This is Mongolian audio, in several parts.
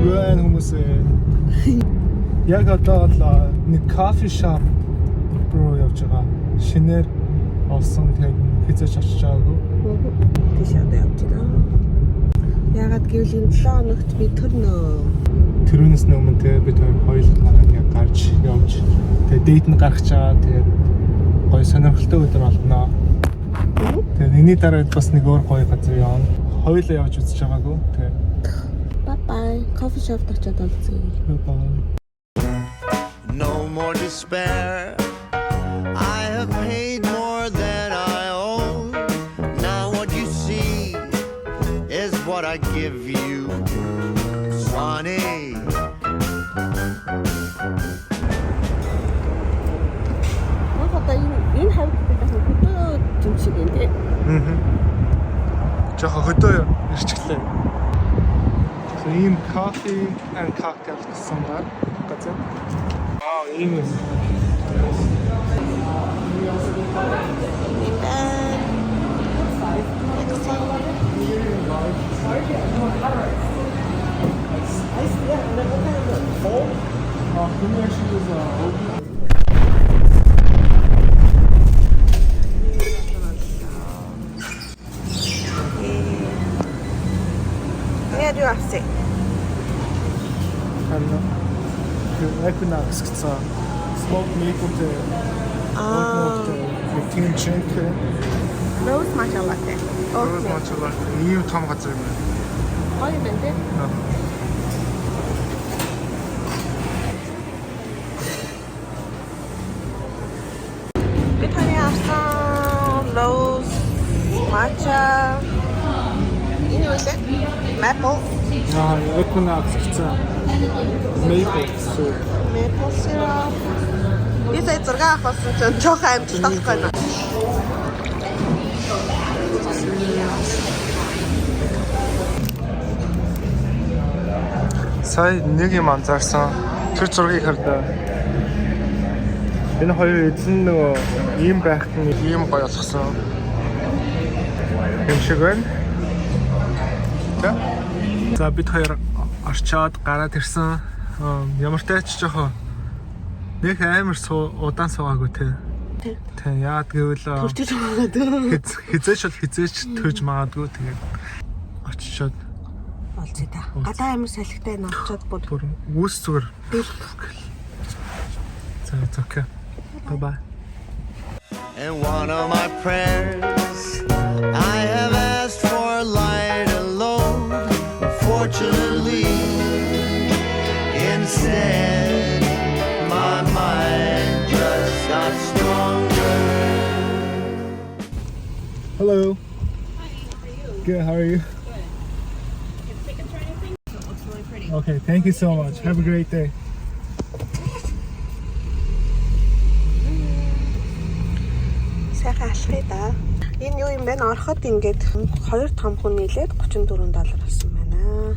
UN хүмүүсээ яг одоо л нэг кофе шоп руу явж байгаа. Шинээр олсон тэгээд хизээч очиж байгаагүй. Тийш одоо явж байна. Ягаад гэвэл энэ 7 хоногт би Тэрүүнээс өмнө тэгээд бид хоёулаа яг гарч явж тэгээд дейт нь гаргаж байгаа. Тэгээд гоё сонирхолтой өдөр болно. Тэгээд энэний дараа бас нэг өөр гоё газар явна. Хоёулаа явж үзэж байгаагүй. Тэгээд bye bye. Coffee shop очоод олцгий. Bye bye. No more despair. I have paid more than I owe. Now what you see is what I give you, Swanee. Энэ хавьд хөдөө юм шиг юм тий. Жохо хөдөө ирчихлээ. So ийм coffee and cocktail гэсэн газар. Ийм юм. Where do I sit? Hello. Equinox гэсэн smoke maple-тэй. Нэг тийм drink. Rose matcha latte. Rose matcha latte. Ийм том газар юм байна. Гоё юм тий. Би таны авсан Rose matcha. Энэ юу вэ? Maple. Equinox гэсэн maple syrup. Maple syrup. Би сая 6 авсан чинь жоохон амжилт авахгүй байна. Сая нэг юм анзаарсан. Тэр зургийг хардаг. Энэ хоёр эзэн нөгөө ийм байх нь ийм гоё болгосон. Юм шиг байна. За бид хоёр орчоод гараад ирсэн. Ямар ч тач жоохон нэг амар удаан суугаагүй те. Тэг яад гэвэл хизээч төрж магадгүй тэгээд очичоод олцоо та. Гадаа амир салхитай нь очоод бүр үүс зүгээр. За окей. Bye bye. And one of my prayers I have asked for light alone. Fortunately, instead, my mind just got stronger. Hello. Hi, how are you? Good, how are you? Good. Can take a turn, I think. So it looks really pretty. Okay, thank you so much. Have a great day. сайхан алхая да. Энэ юу юм бэ? Ороход ингээд 2 том хүн нийлээд $34 болсон байна.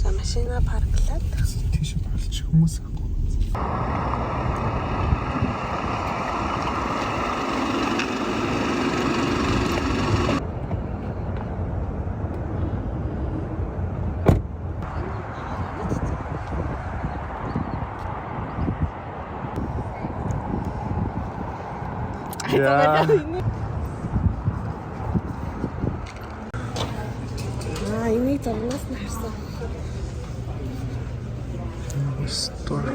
За машина парклаад Тийш парклж хүмүүс авахгүй. Энийг зурнаас нь харсан. Store.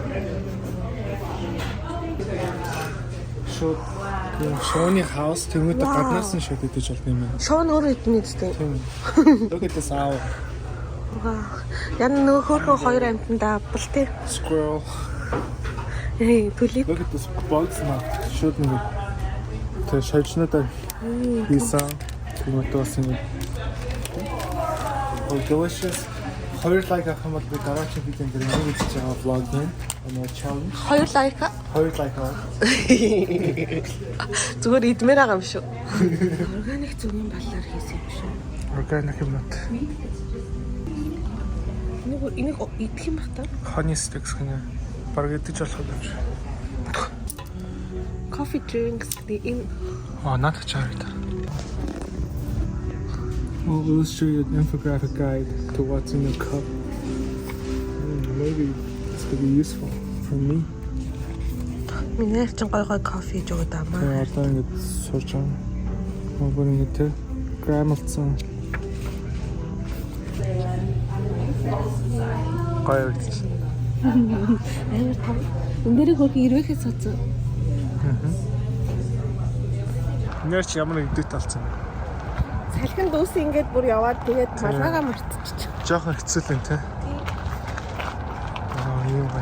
Шооны хаус тэмээд гаднаас нь шууд идэж болд юм байна. Шоон өөрөө идэнэ гэдэг. Look at this owl. Ян нөгөө хөөрхөн хоёр амтанда авбал тий. Squirrel. Төлөв. Look at this bugs now. Шууд нэг тэр шавьчнуудаар хийсэн. Тэмээд бас ингэ. Oh, delicious. Хоёр лайк авах юм бол би дараагийн видеонд нэг хийж байгаа vlog юм. Challenge. Хоёр лайк. Хоёр лайк авах. Зүгээр идмээр байгаа юм шүү. Органик зүгийн баллаар хийсэн юм шүү. Organic юм нот. Энийг идэх юм бах та. Honey sticks гэнэ. Бараг идэж болох юм шиг. Coffee drinks in. Надад чардаг. We'll illustrate an infographic guide to what's in your cup. maybe this could be useful for me. Миний ч гой кофе хийж өгöd Тэгээ амаа. одоо ингэж сурч байгаа. Мөнгөр ингэ тэ грамлцсан. Гой гэж. Амар том. Өнөөдөр хөрх ирвэхээс цоцсон. Нэр чи ямар нэгдэт талцсан. Салхин дүүс ингээд бүр яваад тэгээд малгайгаа мөртчих. Жохон хэцүү л юм те. Юу вэ?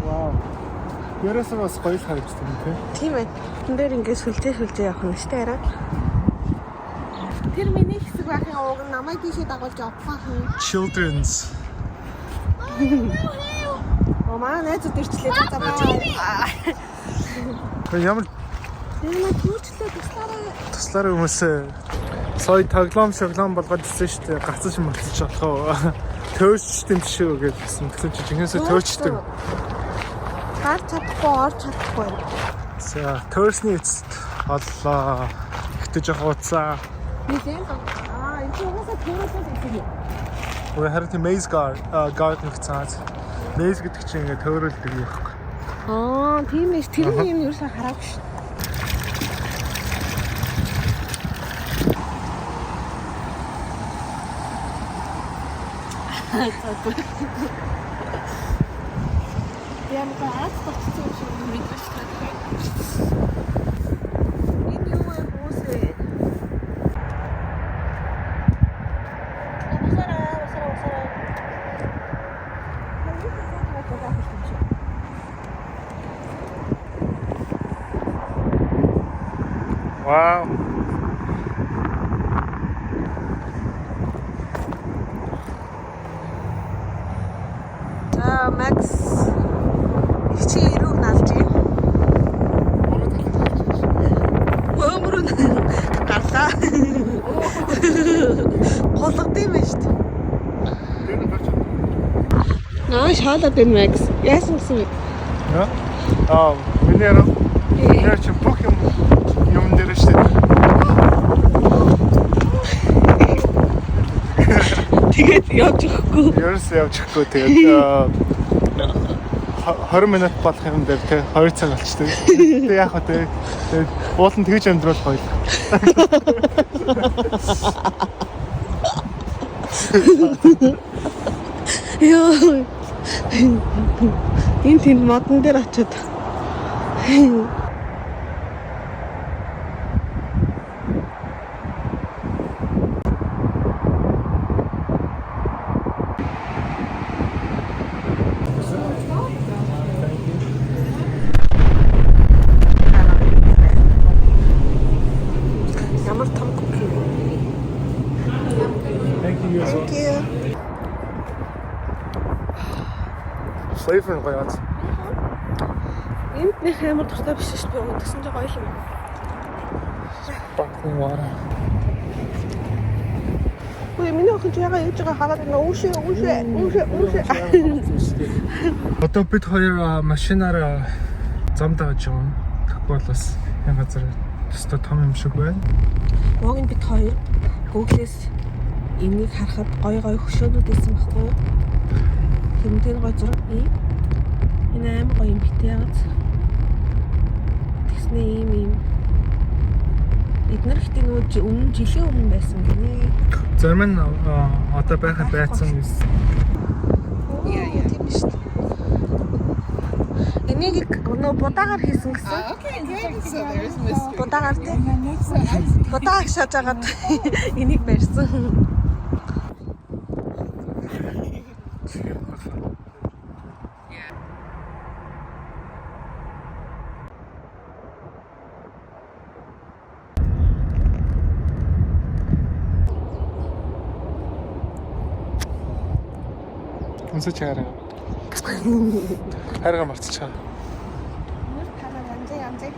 Вау. Ярээс бас гоё харагддаг юм те. Тийм ээ. Тэн дээр ингээд сүлжээ явах нь штэ арай. Тэр миний хэсэг байхын ууг нь намайг тийшээ дагуулж явах юм. Children's. Оо маа найзууд ирчлээ за баа. Ямар Ямар түүчлээ туслаараа хүмүүсээ сая таглоом болгоод ирсэн шүү дээ. Гацж мөрчиж болохоо. Төөчтэй юм шүү гэж хэлсэн. Тэгэхээр чи жинхэнэсээ төөчтэй. Гарч чадахгүй, орж чадахгүй. За, төөсний эцэст оллоо. Ихтэй жоох уцаа. Нилээн энэ ч угаасаа төрөөсөө хэлсэн. Ой харин тийм maze garden гэцаад. Maze гэдэг чинь ингээ төөрөлдөг юм байхгүй. Тийм ээ. Тэр юм ерөөсөө хараагүй шүү. Я могу расстаться уже в метро. Энэ юу вэ хүмүүсээ? Усараа. Вау. Макс чи ирүүг наалж юм. Өмрөн гарлаа. Голгодсон юм шүү дээ. Шаалаад байна Макс. Яасан гэсэн бэ? Миний яруу. Нэр чи бүх юм дээр шүү дээ. Тэгээд явж өгөхгүй. Ерөөсөө явж өгөхгүй тэгээд 20 минут болох юм дээр те 2 цаг болчихсон. Тэг яах вэ те. Тэгээд уулын тэгж амьдрал гоё. Йоо. Энэ тийм модон дээр очиод. Ямар том куки вэ? Thank you. Thank you. Flavor нь гоё аа. Энд нэг амар дуртай биш шүү дээ. Тэгсэн чинь гоё юм. Sparkling water. Ой, миний охин яагаад яаж байгаа хараад ингээ үүшээ. Одоо бид хоёр машинаараа зам дааж байгаа. Тэгвэл бас энэ газар төстэй том юм шиг байна. Уг нь бид хоёр Google-с энийг харахад гоё хөшөөнүүд байсан байхгүй юу? Хэмдэн гоё зураг ийм. Энэ амар гоё юм битээ яагаад. Тэснэ ийм. Эдгээр ихтэй нөгөө жилийн өмнө байсан гинэ. Зарим нь одоо байхад байцсан юм. Яа, тийм шүү дээ. Энийг нөгөө будаагаар хийсэн гэсэн. So there's mystery. Будаагаар тийм. Будаа шааж агаад энийг барьсан. Үнсэж хараа. Хараа мартчихаа. Мөр танаа янзай.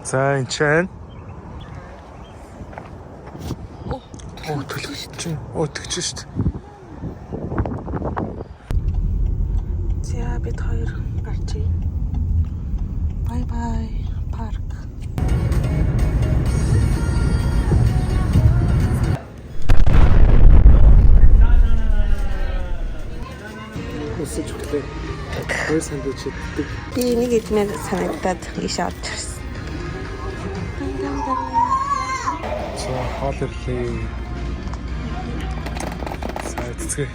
За энэ чинь. Төлөвч чинь. Тэгж шүү дээ. хоёр сандвич иддэг. Би энийг идмээр санагдаад ийш орж ирсэн. So хоол ирлээ. Сайцгээ.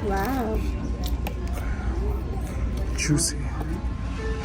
Вау. Juicy.